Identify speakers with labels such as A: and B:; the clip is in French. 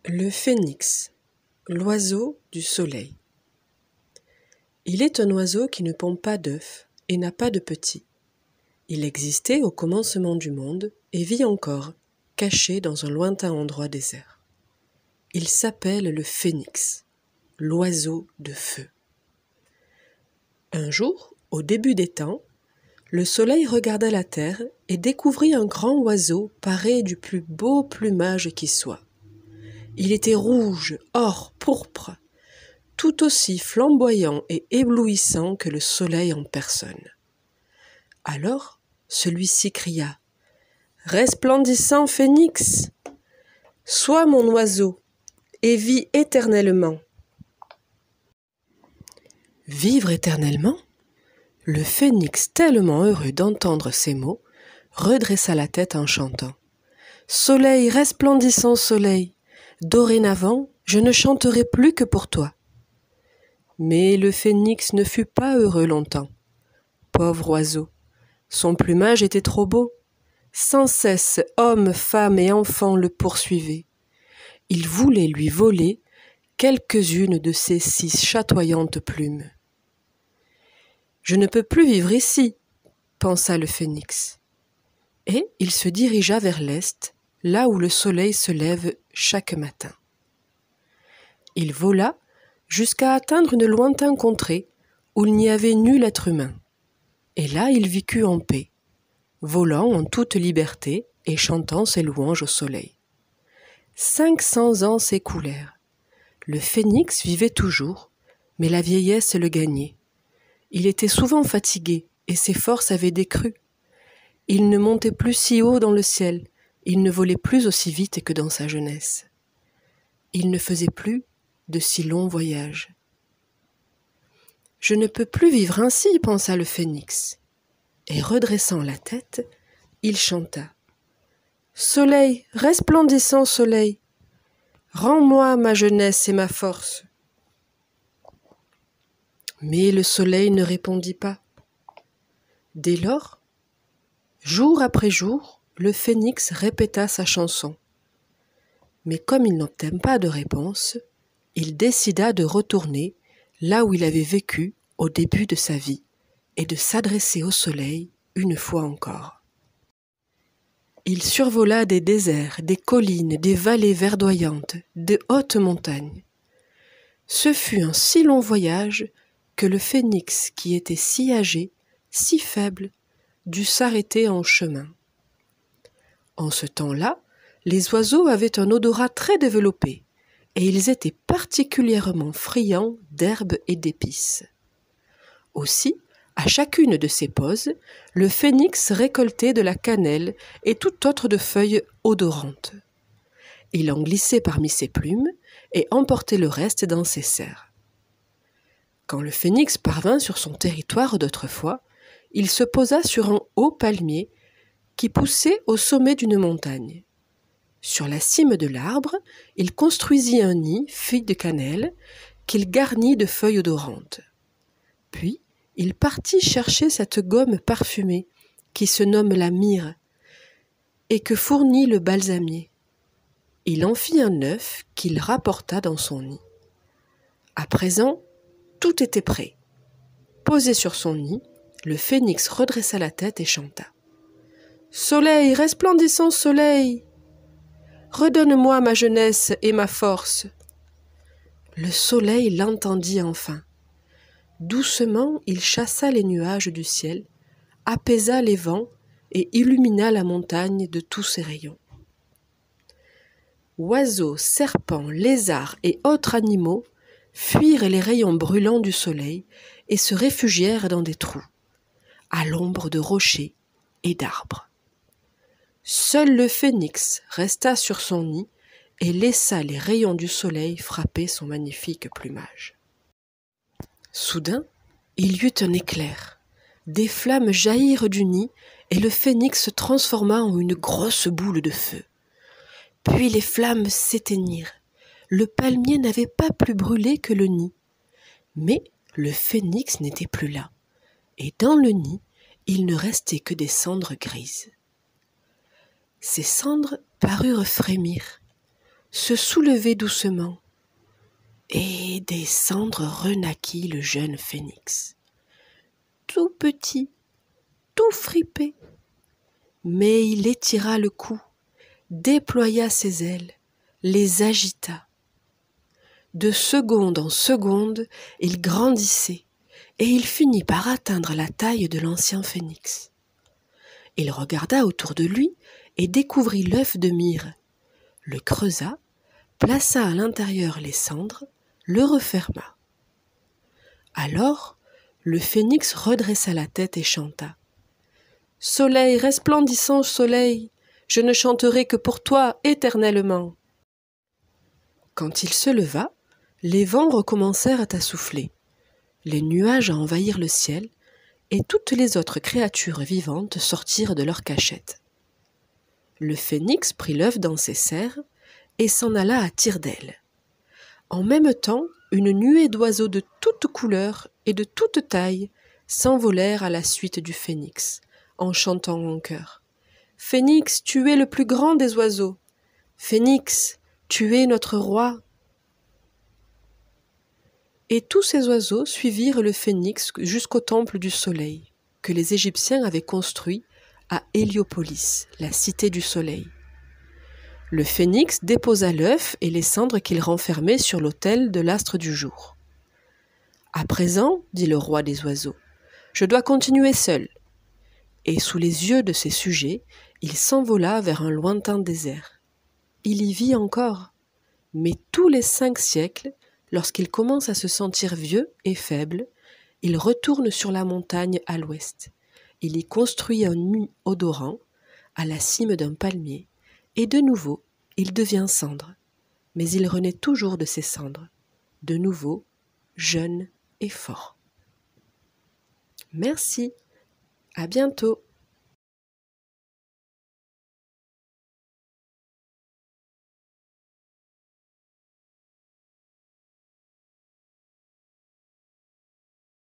A: Le phénix, l'oiseau du soleil. Il est un oiseau qui ne pond pas d'œufs et n'a pas de petits. Il existait au commencement du monde et vit encore, caché dans un lointain endroit désert. Il s'appelle le phénix, l'oiseau de feu. Un jour, au début des temps, le soleil regarda la terre et découvrit un grand oiseau paré du plus beau plumage qui soit. Il était rouge, or, pourpre, tout aussi flamboyant et éblouissant que le soleil en personne. Alors, celui-ci cria « Resplendissant phénix, sois mon oiseau et vis éternellement. » Vivre éternellement ? Le phénix, tellement heureux d'entendre ces mots, redressa la tête en chantant « Soleil, resplendissant soleil, dorénavant, je ne chanterai plus que pour toi. » Mais le phénix ne fut pas heureux longtemps. Pauvre oiseau, son plumage était trop beau. Sans cesse, hommes, femmes et enfants le poursuivaient. Ils voulaient lui voler quelques-unes de ses si chatoyantes plumes. « Je ne peux plus vivre ici, » pensa le phénix. Et il se dirigea vers l'est, là où le soleil se lève chaque matin. Il vola jusqu'à atteindre une lointaine contrée où il n'y avait nul être humain. Et là il vécut en paix, volant en toute liberté et chantant ses louanges au soleil. 500 ans s'écoulèrent. Le phénix vivait toujours, mais la vieillesse le gagnait. Il était souvent fatigué et ses forces avaient décru. Il ne montait plus si haut dans le ciel, il ne volait plus aussi vite que dans sa jeunesse. Il ne faisait plus de si longs voyages. « Je ne peux plus vivre ainsi, » pensa le phénix. Et redressant la tête, il chanta « Soleil, resplendissant soleil, rends-moi ma jeunesse et ma force. » Mais le soleil ne répondit pas. Dès lors, jour après jour, le phénix répéta sa chanson. Mais comme il n'obtint pas de réponse, il décida de retourner là où il avait vécu au début de sa vie et de s'adresser au soleil une fois encore. Il survola des déserts, des collines, des vallées verdoyantes, de hautes montagnes. Ce fut un si long voyage que le phénix, qui était si âgé, si faible, dut s'arrêter en chemin. En ce temps-là, les oiseaux avaient un odorat très développé et ils étaient particulièrement friands d'herbes et d'épices. Aussi, à chacune de ces pauses, le phénix récoltait de la cannelle et tout autre de feuilles odorantes. Il en glissait parmi ses plumes et emportait le reste dans ses serres. Quand le phénix parvint sur son territoire d'autrefois, il se posa sur un haut palmier qui poussait au sommet d'une montagne. Sur la cime de l'arbre, il construisit un nid fait de cannelle qu'il garnit de feuilles odorantes. Puis, il partit chercher cette gomme parfumée qui se nomme la myrrhe et que fournit le balsamier. Il en fit un œuf qu'il rapporta dans son nid. À présent, tout était prêt. Posé sur son nid, le phénix redressa la tête et chanta « Soleil, resplendissant soleil, redonne-moi ma jeunesse et ma force. » Le soleil l'entendit enfin. Doucement, il chassa les nuages du ciel, apaisa les vents et illumina la montagne de tous ses rayons. Oiseaux, serpents, lézards et autres animaux fuirent les rayons brûlants du soleil et se réfugièrent dans des trous, à l'ombre de rochers et d'arbres. Seul le phénix resta sur son nid et laissa les rayons du soleil frapper son magnifique plumage. Soudain, il y eut un éclair. Des flammes jaillirent du nid et le phénix se transforma en une grosse boule de feu. Puis les flammes s'éteignirent. Le palmier n'avait pas plus brûlé que le nid. Mais le phénix n'était plus là. Et dans le nid, il ne restait que des cendres grises. Ces cendres parurent frémir. se soulevait doucement, et des cendres renaquit le jeune phénix. Tout petit, tout fripé, mais il étira le cou, déploya ses ailes, les agita. De seconde en seconde, il grandissait, et il finit par atteindre la taille de l'ancien phénix. Il regarda autour de lui et découvrit l'œuf de myrrhe, le creusa, plaça à l'intérieur les cendres, le referma. Alors, le phénix redressa la tête et chanta. « Soleil, resplendissant soleil, je ne chanterai que pour toi éternellement. » Quand il se leva, les vents recommencèrent à souffler, les nuages envahirent le ciel, et toutes les autres créatures vivantes sortirent de leur cachette. Le phénix prit l'œuf dans ses serres et s'en alla à tire-d'aile. En même temps, une nuée d'oiseaux de toutes couleurs et de toutes tailles s'envolèrent à la suite du phénix, en chantant en chœur. « Phénix, tu es le plus grand des oiseaux. Phénix, tu es notre roi. » Et tous ces oiseaux suivirent le phénix jusqu'au temple du soleil, que les Égyptiens avaient construit à Héliopolis, la cité du soleil. Le phénix déposa l'œuf et les cendres qu'il renfermait sur l'autel de l'astre du jour. « À présent, dit le roi des oiseaux, je dois continuer seul. » Et sous les yeux de ses sujets, il s'envola vers un lointain désert. Il y vit encore, mais tous les 5 siècles, lorsqu'il commence à se sentir vieux et faible, il retourne sur la montagne à l'ouest. Il y construit un nid odorant à la cime d'un palmier, et de nouveau, il devient cendre. Mais il renaît toujours de ses cendres, de nouveau, jeune et fort. Merci, à bientôt.